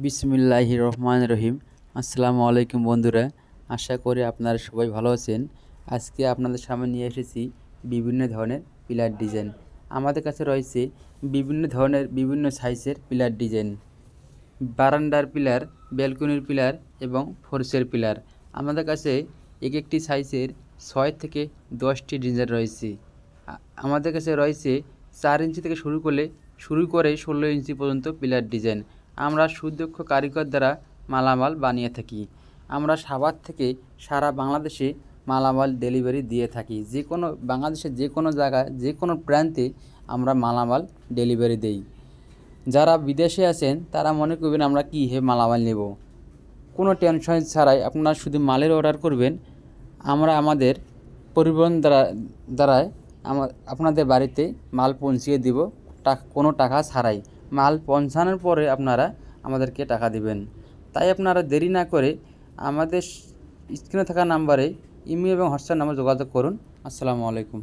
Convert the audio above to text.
বিসমিল্লাহির রহমানির রহিম। আসসালামু আলাইকুম বন্ধুরা, আশা করি আপনারা সবাই ভালো আছেন। আজকে আপনাদের সামনে নিয়ে এসেছি বিভিন্ন ধরনের পিলার ডিজাইন। আমাদের কাছে রয়েছে বিভিন্ন ধরনের বিভিন্ন সাইজের পিলার ডিজাইন, বারান্দার পিলার, ব্যালকনির পিলার এবং ফোর্সের পিলার। আমাদের কাছে এক একটি সাইজের 6 থেকে 10টি ডিজাইন রয়েছে। আমাদের কাছে রয়েছে 4 ইঞ্চি থেকে শুরু করে 16 ইঞ্চি পর্যন্ত পিলার ডিজাইন। আমরা সুদক্ষ কারিগর দ্বারা মালামাল বানিয়ে থাকি। আমরা সাভার থেকে সারা বাংলাদেশে মালামাল ডেলিভারি দিয়ে থাকি। বাংলাদেশের যে কোনো জায়গায় যে কোনো প্রান্তে আমরা মালামাল ডেলিভারি দেই। যারা বিদেশে আছেন তারা মনে করবেন আমরা মালামাল নেব। কোনো টেনশন ছাড়াই আপনারা শুধু মালের অর্ডার করবেন, আমরা আমাদের পরিবহন দ্বারায় আপনাদের বাড়িতে মাল পৌঁছিয়ে দিব, কোনো টাকা ছাড়াই। মাল পৌঁছানোর পরে আপনারা আমাদেরকে টাকা দিবেন। তাই আপনারা দেরি না করে আমাদের স্ক্রিনে থাকা নাম্বারে ইমেল এবং হোয়াটসঅ্যাপ নাম্বারে যোগাযোগ করুন। আসসালামু আলাইকুম।